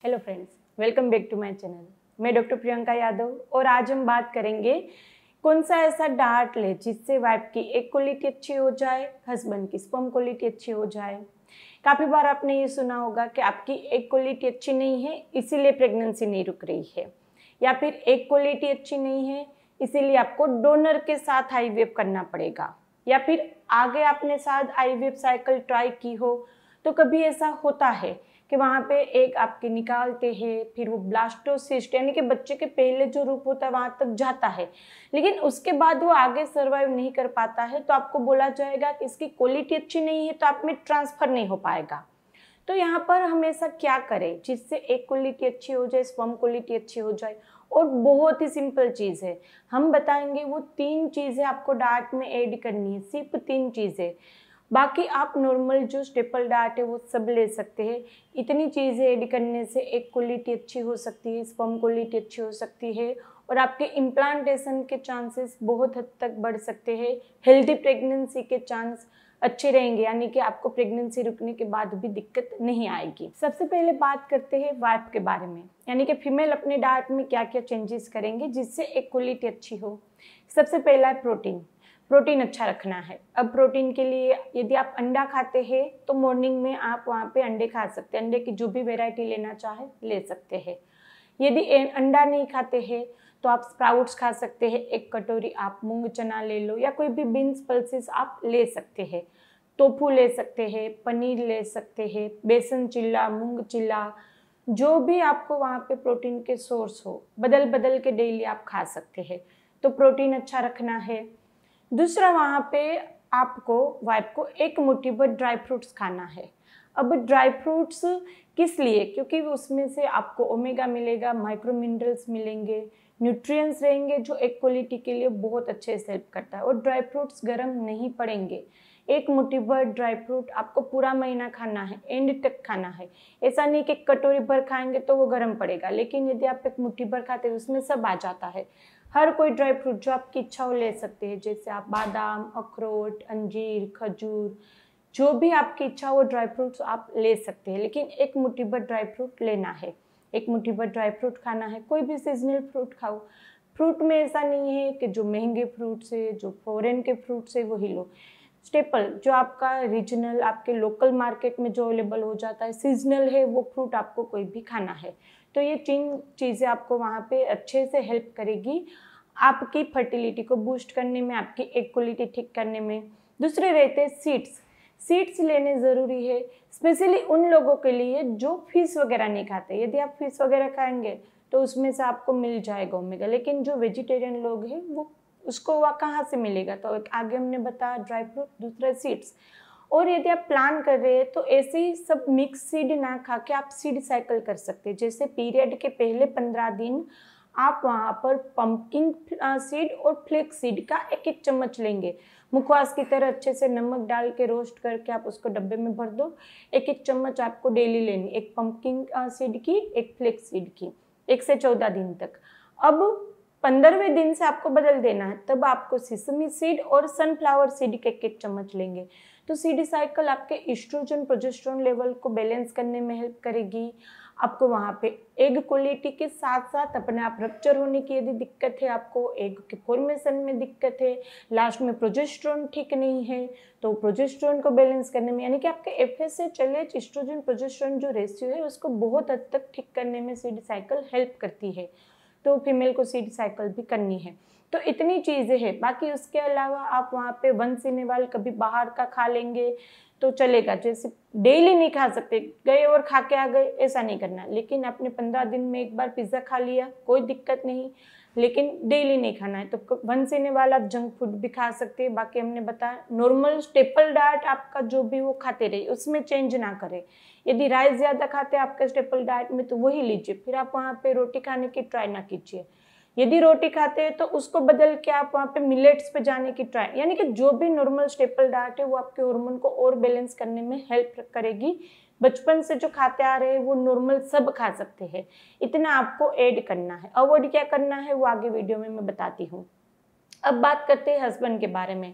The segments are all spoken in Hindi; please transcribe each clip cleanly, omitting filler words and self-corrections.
Hello friends, welcome back to my channel. मैं डॉक्टर प्रियंका यादव और आज हम बात करेंगे कौन सा ऐसा डाइट ले जिससे वाइफ की एग क्वालिटी अच्छी हो जाए, हस्बैंड की स्पर्म क्वालिटी अच्छी हो जाए। काफ़ी बार आपने ये सुना होगा कि आपकी एग क्वालिटी अच्छी नहीं है इसीलिए प्रेगनेंसी नहीं रुक रही है, या फिर एग क्वालिटी अच्छी नहीं है इसीलिए आपको डोनर के साथ आईवीएफ करना पड़ेगा, या फिर आगे आपने शायद आईवीएफ साइकिल ट्राई की हो तो कभी ऐसा होता है कि वहाँ पे एग आपके निकालते हैं, फिर वो ब्लास्टोसिस्ट यानी कि बच्चे के पहले जो रूप होता है वहाँ तक जाता है, लेकिन उसके बाद वो आगे सर्वाइव नहीं कर पाता है, तो आपको बोला जाएगा कि इसकी क्वालिटी अच्छी नहीं है तो आप में ट्रांसफ़र नहीं हो पाएगा। तो यहाँ पर हमेशा क्या करें जिससे एग क्वालिटी अच्छी हो जाए, स्पर्म क्वालिटी अच्छी हो जाए। और बहुत ही सिंपल चीज़ है, हम बताएंगे वो 3 चीज़ें आपको डाइट में ऐड करनी है, सिर्फ 3 चीज़ें। बाकी आप नॉर्मल जो स्टेपल डाइट है वो सब ले सकते हैं। इतनी चीज़ें ऐड करने से एग क्वालिटी अच्छी हो सकती है, स्पर्म क्वालिटी अच्छी हो सकती है और आपके इम्प्लांटेशन के चांसेस बहुत हद तक बढ़ सकते हैं। हेल्दी प्रेगनेंसी के चांस अच्छे रहेंगे, यानी कि आपको प्रेगनेंसी रुकने के बाद भी दिक्कत नहीं आएगी। सबसे पहले बात करते हैं वाइफ के बारे में, यानी कि फीमेल अपने डाइट में क्या क्या चेंजेस करेंगे जिससे एग क्वालिटी अच्छी हो। सबसे पहला है प्रोटीन अच्छा रखना है। अब प्रोटीन के लिए यदि आप अंडा खाते हैं तो मॉर्निंग में आप वहाँ पे अंडे खा सकते हैं, अंडे की जो भी वैरायटी लेना चाहे ले सकते हैं। यदि अंडा नहीं खाते हैं तो आप स्प्राउट्स खा सकते हैं, 1 कटोरी आप मूंग चना ले लो या कोई भी बीन्स पल्सेस आप ले सकते हैं। टोफू ले सकते हैं, पनीर ले सकते हैं, बेसन चिल्ला, मूंग चिल्ला, जो भी आपको वहाँ पे प्रोटीन के सोर्स हो बदल बदल के डेली आप खा सकते हैं। तो प्रोटीन अच्छा रखना है। दूसरा, वहाँ पे आपको वाइफ को 1 मुट्ठी भर ड्राई फ्रूट्स खाना है। अब ड्राई फ्रूट्स किस लिए? क्योंकि उसमें से आपको ओमेगा मिलेगा, माइक्रो मिनरल्स मिलेंगे, न्यूट्रिएंट्स रहेंगे जो एग क्वालिटी के लिए बहुत अच्छे से हेल्प करता है। और ड्राई फ्रूट्स गर्म नहीं पड़ेंगे। 1 मुट्ठी भर ड्राई फ्रूट आपको पूरा महीना खाना है, एंड तक खाना है। ऐसा नहीं कि कटोरी भर खाएंगे तो वो गर्म पड़ेगा, लेकिन यदि आप 1 मुट्ठी भर खाते हैं उसमें सब आ जाता है। हर कोई ड्राई फ्रूट जो आपकी इच्छा हो ले सकते हैं, जैसे आप बादाम, अखरोट, अंजीर, खजूर, जो भी आपकी इच्छा हो ड्राई फ्रूट्स आप ले सकते हैं, लेकिन 1 मुट्ठी भर ड्राई फ्रूट लेना है। 1 मुट्ठी भर ड्राई फ्रूट खाना है। कोई भी सीजनल फ्रूट खाओ। फ्रूट में ऐसा नहीं है कि जो महंगे फ्रूट्स है, जो फॉरेन के फ्रूट्स है वही लो। स्टेपल जो आपका रीजनल आपके लोकल मार्केट में जो अवेलेबल हो जाता है, सीजनल है, वो फ्रूट आपको कोई भी खाना है। तो ये 3 चीज़ें आपको वहाँ पे अच्छे से हेल्प करेगी आपकी फर्टिलिटी को बूस्ट करने में, आपकी एग क्वालिटी ठीक करने में। दूसरे रहते हैं सीड्स लेने ज़रूरी है, स्पेशली उन लोगों के लिए जो फिश वगैरह नहीं खाते। यदि आप फिश वगैरह खाएंगे तो उसमें से आपको मिल जाएगा ओमेगा, लेकिन जो वेजिटेरियन लोग हैं वो उसको वह कहाँ से मिलेगा? तो आगे हमने बताया ड्राई फ्रूट, दूसरा सीड्स। और यदि आप प्लान कर रहे हैं तो ऐसे ही सब मिक्स सीड ना खा के आप सीड साइकिल कर सकते हैं। जैसे पीरियड के पहले 15 दिन आप वहाँ पर पंपकिन सीड और फ्लेक्स सीड का 1-1 चम्मच लेंगे। मुखवास की तरह अच्छे से नमक डाल के रोस्ट करके आप उसको डब्बे में भर दो। 1-1 चम्मच आपको डेली लेनी, 1 पंपकिन सीड की, 1 फ्लेक्स सीड की, 1 से 14 दिन तक। अब 15वें दिन से आपको बदल देना है, तब आपको सिसमी सीड और सनफ्लावर सीड के 1-1 चम्मच लेंगे। तो सीड साइकिल आपके एस्ट्रोजन प्रोजेस्टेरोन लेवल को बैलेंस करने में हेल्प करेगी। आपको वहाँ पे एग क्वालिटी के साथ साथ अपने आप रप्चर होने की यदि दिक्कत है, आपको एग के फॉर्मेशन में दिक्कत है, लास्ट में प्रोजेस्टेरोन ठीक नहीं है, तो प्रोजेस्टेरोन को बैलेंस करने में, यानी कि आपके एफएसएच एलएच एस्ट्रोजन प्रोजेस्टेरोन जो रेशियो है उसको बहुत हद तक ठीक करने में सीड साइकिल हेल्प करती है। तो फीमेल को सीड साइकिल भी करनी है। तो इतनी चीज़ें हैं। बाकी उसके अलावा आप वहाँ पे वंस इन ए व्हाइल कभी बाहर का खा लेंगे तो चलेगा, जैसे डेली नहीं खा सकते, गए और खा के आ गए, ऐसा नहीं करना। लेकिन आपने 15 दिन में एक बार पिज़्ज़ा खा लिया कोई दिक्कत नहीं, लेकिन डेली नहीं खाना है। तो वंस इन ए व्हाइल आप जंक फूड भी खा सकते हैं। बाकी हमने बताया नॉर्मल स्टेपल डाइट आपका जो भी वो खाते रहिए, उसमें चेंज ना करें। यदि राइस ज़्यादा खाते हैं आपका स्टेपल डाइट में तो वही लीजिए, फिर आप वहाँ पे रोटी खाने की ट्राई ना कीजिए। यदि रोटी खाते हैं तो उसको बदल के आप वहाँ पे मिलेट्स पे जाने की ट्राई, यानी कि जो भी नॉर्मल स्टेपल डाइट है वो आपके हार्मोन को और बैलेंस करने में हेल्प करेगी। बचपन से जो खाते आ रहे हैं वो नॉर्मल सब खा सकते हैं, इतना आपको ऐड करना है। अवॉइड क्या करना है वो आगे वीडियो में मैं बताती हूँ। अब बात करते हैं हस्बैंड के बारे में।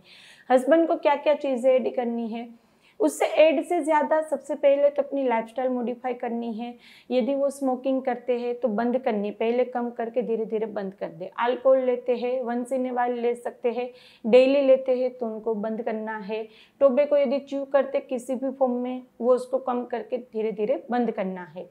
हस्बैंड को क्या क्या चीज़ें ऐड करनी है। उससे ऐड से ज़्यादा सबसे पहले तो अपनी लाइफस्टाइल मॉडिफाई करनी है। यदि वो स्मोकिंग करते हैं तो बंद करनी, पहले कम करके धीरे धीरे बंद कर दे। अल्कोहल लेते हैं, वंस इन ए वाइल ले सकते हैं, डेली लेते हैं तो उनको बंद करना है। टोबैको यदि च्यू करते किसी भी फॉर्म में, वो उसको कम करके धीरे धीरे बंद करना है।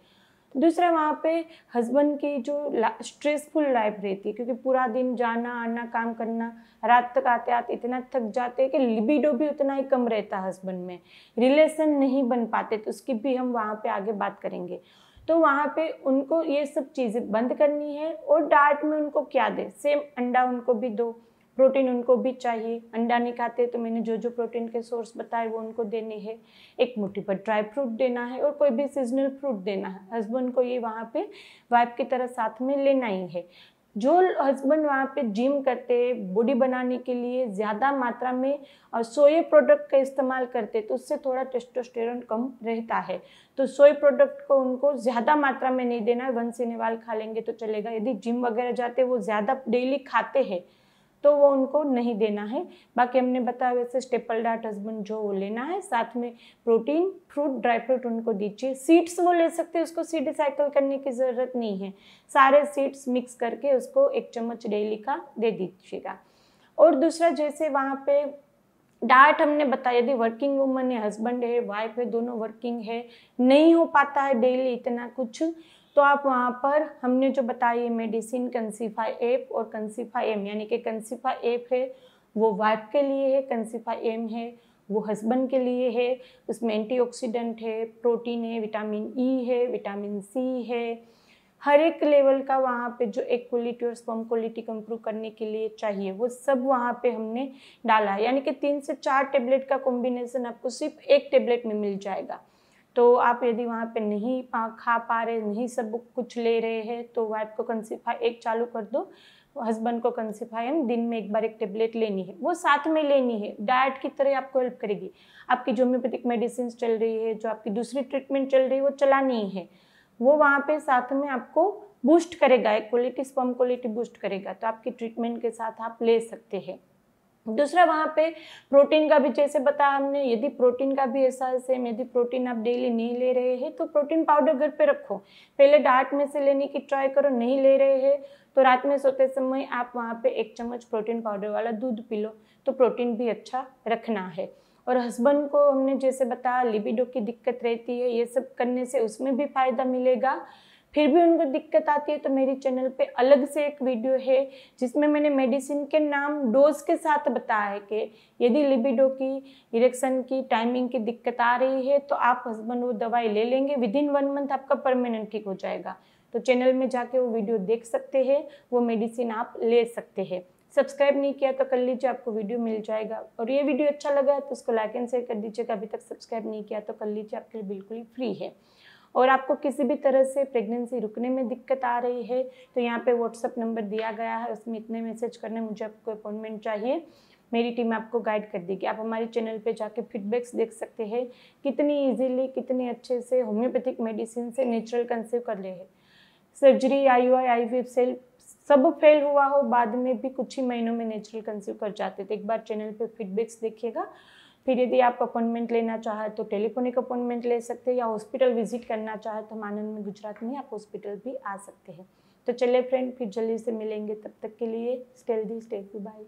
दूसरा वहाँ पे हस्बैंड की जो स्ट्रेसफुल लाइफ रहती है, क्योंकि पूरा दिन जाना आना काम करना, रात तक आते आते इतना थक जाते हैं कि लिबिडो भी उतना ही कम रहता है हस्बैंड में, रिलेशन नहीं बन पाते, तो उसकी भी हम वहाँ पे आगे बात करेंगे। तो वहाँ पे उनको ये सब चीज़ें बंद करनी है। और डाइट में उनको क्या दे, सेम अंडा उनको भी दो, प्रोटीन उनको भी चाहिए। अंडा नहीं खाते तो मैंने जो जो प्रोटीन के सोर्स बताए वो उनको देने हैं। एक मुट्ठी पर ड्राई फ्रूट देना है और कोई भी सीजनल फ्रूट देना है। हस्बैंड को ये वहाँ पे वाइफ की तरह साथ में लेना ही है। जो हस्बैंड वहाँ पे जिम करते हैं बॉडी बनाने के लिए ज़्यादा मात्रा में और सोया प्रोडक्ट का इस्तेमाल करते, तो उससे थोड़ा टेस्टोस्टेरोन कम रहता है। तो सोया प्रोडक्ट को उनको ज़्यादा मात्रा में नहीं देना है, वंस इन ए वाइल खा लेंगे तो चलेगा। यदि जिम वगैरह जाते वो ज़्यादा डेली खाते हैं तो वो उनको नहीं देना है। बाकी हमने बताया वैसे स्टेपल डाइट हस्बैंड जो वो लेना है, साथ में प्रोटीन, फ्रूट, ड्राई फ्रूट उनको दीजिए। सीड्स वो ले सकते हैं, उसको सीड रिसाइकल करने की ज़रूरत नहीं है। सारे सीड्स मिक्स करके उसको 1 चम्मच डेली का दे दीजिएगा। और दूसरा जैसे वहाँ पे डाइट हमने बताया, यदि वर्किंग वूमन है, हस्बैंड है, वाइफ है, दोनों वर्किंग है, नहीं हो पाता है डेली इतना कुछ, तो आप वहाँ पर हमने जो बताई मेडिसिन कंसीफा एप और कंसीफा एम, यानी कि कंसीफा एप है वो वाइफ के लिए है, कंसीफा एम है वो हस्बैंड के लिए है। उसमें एंटीऑक्सीडेंट है, प्रोटीन है, विटामिन ई है, विटामिन सी है, हर एक लेवल का वहाँ पे जो एग क्वालिटी और स्पर्म क्वालिटी को इम्प्रूव करने के लिए चाहिए वो सब वहाँ पे हमने डाला है। यानी कि 3 से 4 टेबलेट का कॉम्बिनेशन आपको सिर्फ 1 टेबलेट में मिल जाएगा। तो आप यदि वहाँ पे नहीं खा पा रहे, नहीं सब कुछ ले रहे हैं, तो वाइफ को कंसीफा एक चालू कर दो, हस्बैंड को कंसीफा एम दिन में 1 बार 1 टेबलेट लेनी है, वो साथ में लेनी है। डाइट की तरह आपको हेल्प करेगी। आपकी जो होम्योपैथिक मेडिसिन चल रही है, जो आपकी दूसरी ट्रीटमेंट चल रही है, वो चलानी है, वो वहाँ पे साथ में आपको बूस्ट करेगा, एक क्वालिटी स्पर्म क्वालिटी बूस्ट करेगा, तो आपकी ट्रीटमेंट के साथ आप ले सकते हैं। दूसरा वहाँ पे प्रोटीन का भी जैसे बताया हमने, यदि प्रोटीन का भी ऐसा सेम, यदि प्रोटीन आप डेली नहीं ले रहे हैं तो प्रोटीन पाउडर घर पे रखो, पहले डाइट में से लेने की ट्राई करो। नहीं ले रहे हैं तो रात में सोते समय आप वहाँ पे 1 चम्मच प्रोटीन पाउडर वाला दूध पी लो, तो प्रोटीन भी अच्छा रखना है। और हस्बैंड को हमने जैसे बताया लिबिडो की दिक्कत रहती है, ये सब करने से उसमें भी फ़ायदा मिलेगा। फिर भी उनको दिक्कत आती है तो मेरी चैनल पे अलग से एक वीडियो है जिसमें मैंने मेडिसिन के नाम डोज के साथ बताया है कि यदि लिबिडो की, इरेक्शन की, टाइमिंग की दिक्कत आ रही है तो आप हस्बैंड वो दवाई ले लेंगे, विदिन 1 मंथ आपका परमानेंट ठीक हो जाएगा। तो चैनल में जाके वो वीडियो देख सकते हैं, वो मेडिसिन आप ले सकते हैं। सब्सक्राइब नहीं किया तो कर लीजिए, आपको वीडियो मिल जाएगा। और ये वीडियो अच्छा लगा तो उसको लाइक एंड शेयर कर दीजिएगा। अभी तक सब्सक्राइब नहीं किया तो कर लीजिए, आपके लिए बिल्कुल ही फ्री है। और आपको किसी भी तरह से प्रेगनेंसी रुकने में दिक्कत आ रही है तो यहाँ पे व्हाट्सअप नंबर दिया गया है, उसमें इतने मैसेज करने, मुझे आपको अपॉइंटमेंट चाहिए, मेरी टीम आपको गाइड कर देगी। आप हमारे चैनल पे जाके फीडबैक्स देख सकते हैं, कितनी इजीली, कितनी अच्छे से होम्योपैथिक मेडिसिन से नेचुरल कंसीव कर रहे हैं। सर्जरी, IUI, IVF सेल सब फेल हुआ हो, बाद में भी कुछ ही महीनों में नेचुरल कंसीव कर जाते थे। एक बार चैनल पे फीडबैक्स देखिएगा। फिर यदि आप अपॉइंटमेंट लेना चाहे तो टेलीफोनिक अपॉइंटमेंट ले सकते हैं, या हॉस्पिटल विजिट करना चाहे तो हम आनंद में गुजरात में आप हॉस्पिटल भी आ सकते हैं। तो चलिए फ्रेंड, फिर जल्दी से मिलेंगे, तब तक के लिए stay healthy, stay happy, bye.